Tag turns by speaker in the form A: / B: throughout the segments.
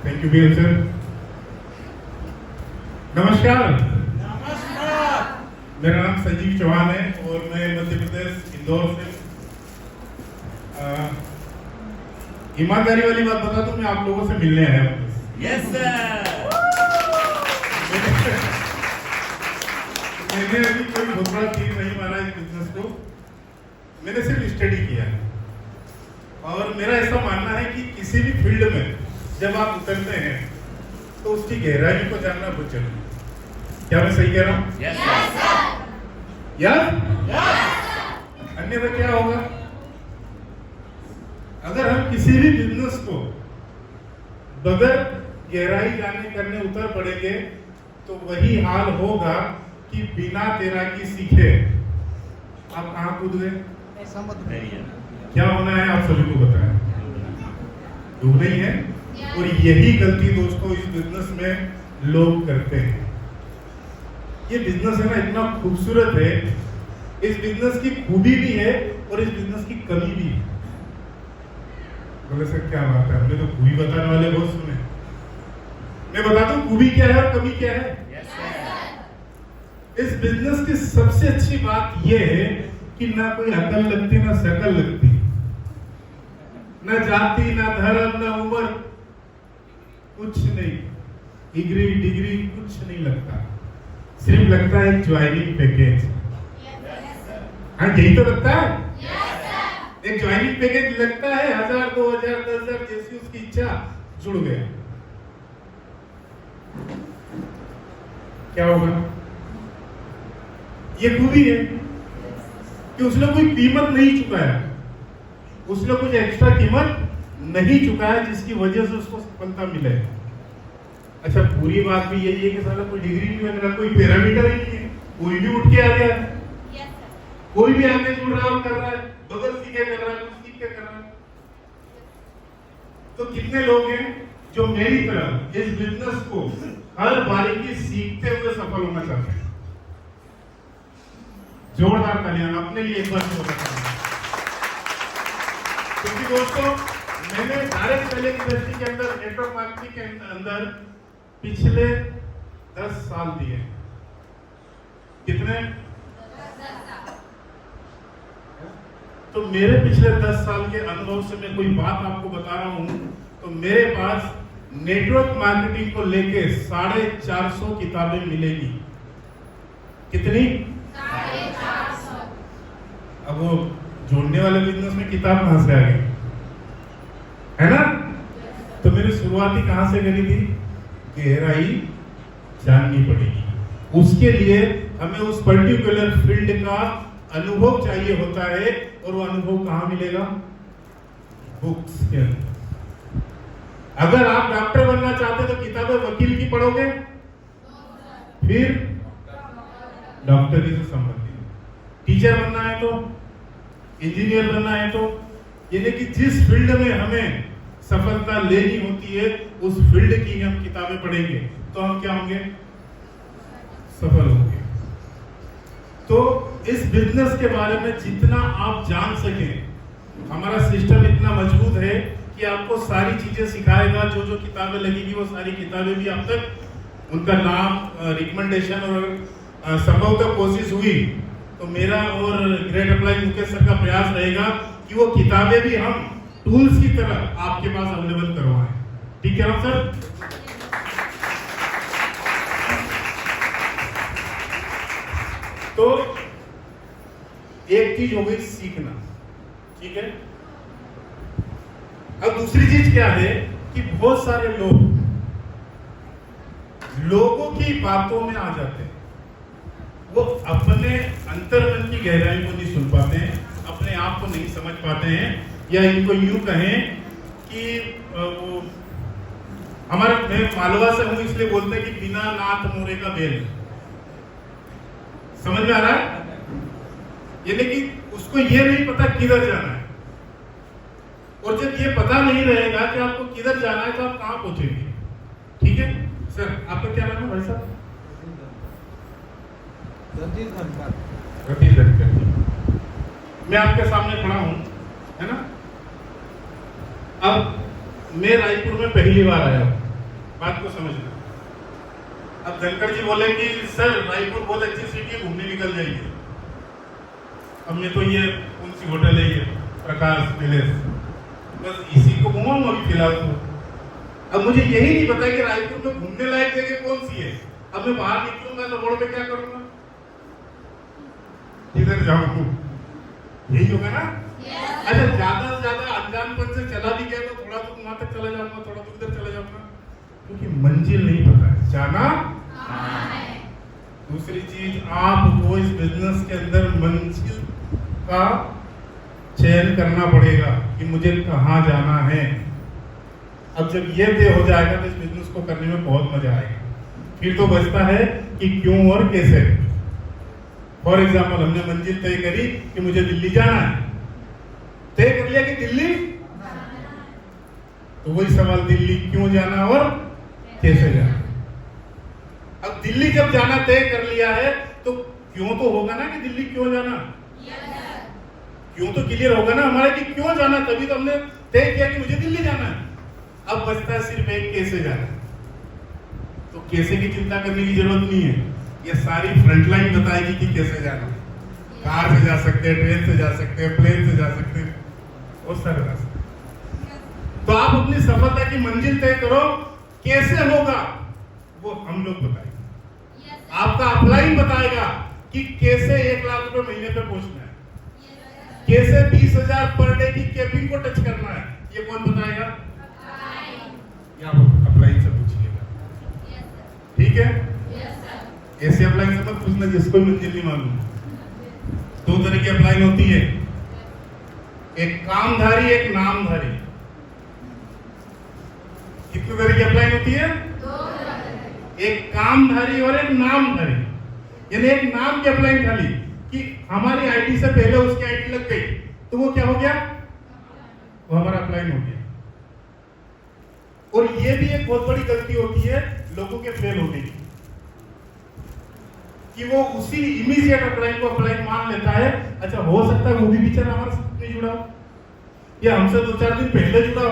A: Thank you BM sir. नमस्कार। मेरा नाम संजीव चौहान है और मैं मध्य प्रदेश इंदौर से। ईमानदारी वाली बात बता दूं, मैं आप लोगों से मिलने आया हूँ।
B: Yes sir.
A: मैंने अभी कोई बहुत बड़ा तीर नहीं मारा इस बिजनेस को, मैंने सिर्फ स्टडी किया है। और मेरा ऐसा मानना है कि किसी भी फील्ड में जब आप उतरते हैं तो उसकी गहराई को जानना बहुत जरूरी है। क्या मैं सही कह रहा हूँ?
B: Yes sir.
A: अन्यथा क्या होगा? अगर हम किसी भी बिजनेस को बगैर गहराई जानने करने उतर पड़ेंगे तो वही हाल होगा कि बिना तैराकी सीखे आप कहां कूद गए? क्या होना है आप सभी को बताएं। डूबना ही है। और यही गलती दोस्तों इस बिजनेस में लोग करते हैं। ये बिजनेस है ना, इतना खूबसूरत है। इस बिजनेस की खूबी भी है और इस बिजनेस की कमी भी है। बोले सर क्या बात है, हमने तो खूबी बताने वाले बहुत सुने। मैं बताता हूँ खूबी क्या है और कमी क्या है। इस बिजनेस की सबसे अच्छी बात यह है कि ना कोई अकल लगती ना शकल लगती, ना जाति ना धर्म ना उम्र, कुछ नहीं, डिग्री कुछ नहीं लगता। सिर्फ लगता है ज्वाइनिंग पैकेज। हाँ यही तो लगता है। एक ज्वाइनिंग पैकेज लगता है, 1000 2000 10,000 जैसी उसकी इच्छा, जुड़ गया। क्या होगा? ये खूबी है कि उसने कोई कीमत नहीं चुकाया, उसने कुछ एक्स्ट्रा कीमत नहीं चुकाया जिसकी वजह से उसको सफलता मिले। अच्छा पूरी बात भी यही है कि साला कोई डिग्री नहीं बन रहा, कोई पैरामीटर ही नहीं है, कोई भी उठ के आ गया है, कोई भी आगे जुड़ रहा है, कर रहा है, बगल सीखे कर रहा है, कुछ सीख के कर रहा है। तो कितने लोग हैं जो मेरी तरह इस बिजनेस को हर बारीकी सीखते हुए सफल होना चाहते हैं? जोरदार तालियां अपने लिए एक बार से बताता हूं। क्योंकि दोस्तों मैंने डायरेक्ट सेलिंग इंडस्ट्री के अंदर, नेटवर्क मार्केटिंग के अंदर पिछले 10 साल दिए। कितने? तो मेरे पिछले 10 साल के अनुभव से मैं कोई बात आपको बता रहा हूं, तो मेरे पास नेटवर्क मार्केटिंग को लेके 450 किताबें मिलेगी। कितनी? 450। अब वो जोड़ने वाले बिजनेस में किताब कहां से आ गई, है ना? तो मेरी शुरुआत ही कहां से करी थी? गहराई जाननी पड़ेगी। उसके लिए हमें उस पर्टिकुलर फील्ड का अनुभव चाहिए होता है, और वो अनुभव कहां मिलेगा? बुक्स के अंदर। अगर आप डॉक्टर बनना चाहते तो किताबें वकील की पढ़ोगे, फिर डॉक्टरी से संबंधित। टीचर बनना है तो, इंजीनियर बनना है तो, यानी कि जिस फील्ड में हमें सफलता लेनी होती है उस फील्ड की हम किताबें पढ़ेंगे तो हम क्या होंगे? सफल होंगे। तो इस बिजनेस के बारे में जितना आप जान सके, हमारा सिस्टम इतना मजबूत है कि आपको सारी चीजें सिखाएगा। जो जो किताबें लगेगी वो सारी किताबें भी अब तक उनका नाम, रिकमेंडेशन और संभवतः कोशिश हुई तो मेरा और ग्रेट अप्लाई मुकेश सर का प्रयास रहेगा कि वो किताबें भी हम टूल्स की तरह आपके पास अवेलेबल करवाएं। ठीक है ना सर? तो एक चीज हो गई सीखना, ठीक है। अब दूसरी चीज क्या है कि बहुत सारे लोग लोगों की बातों में आ जाते हैं, वो अपने अंतर्मन की गहराई को नहीं सुन पाते हैं, अपने आप को नहीं समझ पाते हैं, या इनको यूं कहें कि वो हमारे, मैं मालवा से हूं इसलिए बोलते हैं कि बिना नाथ मोरे का बेल। समझ में आ रहा है? यानी कि उसको ये नहीं पता किधर जाना है, और जब ये पता नहीं रहेगा कि आपको किधर जाना है तो आप कहां पहुंचेंगे। ठीक है सर, आपका क्या नाम है भाई साहब? रतीश धनखड़। मैं आपके सामने खड़ा हूं, है ना। अब मैं रायपुर में पहली बार आया हूं, बात को समझना। अब धनखड़ जी बोले कि सर रायपुर बहुत अच्छी सिटी है, घूमने निकल जाइए। अब मैं तो ये कौन सी होटल है ये प्रकाश पैलेस, बस इसी को घुमाऊंगा अभी फिलहाल तो। अब मुझे यही नहीं पता कि रायपुर में घूमने लायक जगह कौन सी है। अब मैं बाहर निकलूंगा तो रोड पे क्या करूंगा, किधर जाऊंगा, यही होगा ना। अच्छा ज्यादा से ज्यादा अनजानपन से चला भी गया तो थोड़ा दूर वहां तक चला जाऊंगा, थोड़ा दूर इधर चला जाऊंगा, क्योंकि मंजिल नहीं पता है, जाना है। दूसरी चीज, आपको इस बिजनेस के अंदर मंजिल का चयन करना पड़ेगा कि मुझे कहाँ जाना है। अब जब ये तय हो जाएगा तो इस बिजनेस को करने में बहुत मजा आएगा। फिर तो बचता है कि क्यों और कैसे। फॉर एग्जाम्पल हमने मंजिल तय करी कि मुझे दिल्ली जाना है, तय कर लिया कि दिल्ली, तो वही सवाल दिल्ली क्यों जाना और कैसे जाना। अब दिल्ली जब जाना तय कर लिया है तो क्यों तो होगा ना कि दिल्ली क्यों जाना, क्यों तो क्लियर होगा ना हमारा कि क्यों जाना, तभी तो हमने तय किया कि मुझे दिल्ली जाना है। अब बचता है सिर्फ एक कैसे जाना। तो कैसे की चिंता करने की जरूरत नहीं है, ये सारी फ्रंटलाइन बताएगी कि कैसे जाना। कार से जा सकते हैं, ट्रेन से जा सकते हैं, प्लेन से जा सकते हैं, बहुत सारे रास्ते। तो आप अपनी सफलता की मंजिल तय करो, कैसे होगा वो हम लोग बताएंगे। आपका अपलाइन बताएगा कि कैसे 1 लाख रुपए महीने पे पहुंचना है, कैसे 20,000 पर डे की कैपिंग को टच करना है, ये कौन बताएगा, या अपलाइन से पूछिएगा। ठीक है, ऐसे अपलाइन से मत पूछना जिसको मंजिल नहीं मालूम। 2 तरह की अपलाइन होती है, एक कामधारी एक नामधारी। कितने तरह की अपलाइन होती है, एक कामधारी और एक नामधारी। यानी एक नाम की अपलाइन खाली कि हमारी आईडी से पहले उसकी आईडी लग गई तो वो क्या हो गया, वो हमारा अपलाइन हो गया। और ये भी एक बहुत बड़ी गलती होती है लोगों के फेल होने की, कि वो उसी इमीडिएट अपलाइन को अपलाइन मान लेता है। अच्छा हो सकता है वो भी बेचारा हमारे साथ नहीं जुड़ा हो, या हमसे 2-4 दिन पहले जुड़ा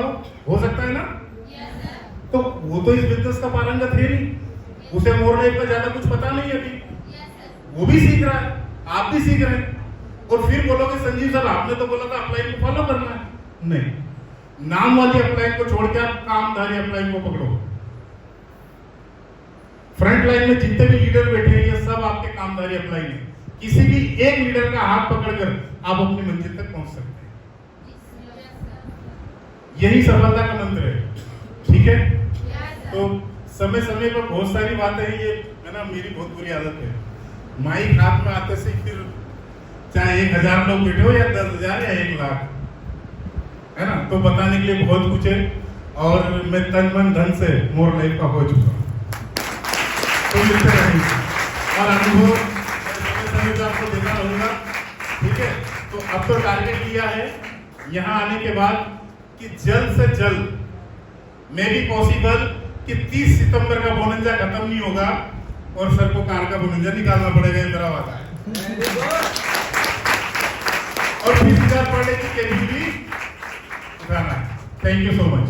A: हो सकता है ना। तो वो तो इस बिजनेस का पारंगत है नहीं, उसे मोर लाइफ का ज्यादा कुछ पता नहीं है अभी, वो भी सीख रहा है, आप भी सीख रहे हैं। और फिर बोलोगे संजीव सर आपने तो बोला था अपलाइन को फॉलो करना है। नहीं, नाम वाली अपलाइन को छोड़ के आप कामधारी अपलाइन को पकड़ो। फ्रंट लाइन में जितने भी लीडर बैठे हैं ये सब आपके कामधारी अपलाइन है। किसी भी एक लीडर का हाथ पकड़कर आप अपनी मंजिल तक पहुंच सकते हैं। यही सफलता का मंत्र है। ठीक है, तो समय समय पर बहुत सारी बातें हैं, ये है ना मेरी बहुत बुरी आदत है, माइक हाथ में आते से फिर चाहे 1000 लोग बैठे हो या 10,000 या 1 लाख, है ना, तो बताने के लिए बहुत कुछ है। और मैं तन मन धन से मोर लाइफ का हो चुका हूँ, तो मिलते रहेंगे और अनुभव समय पे आपको देना होगा। ठीक है, तो अब तो टारगेट लिया है यहाँ आने के बाद कि जल्द से जल्द मे बी पॉसिबल कि 30 सितंबर का बोनंजा खत्म नहीं होगा और सर को कार का बोनंजा निकालना पड़ेगा, ये मेरा वादा है। और 20,000 पर डे की कैबिन भी उठाना है। Thank you so much.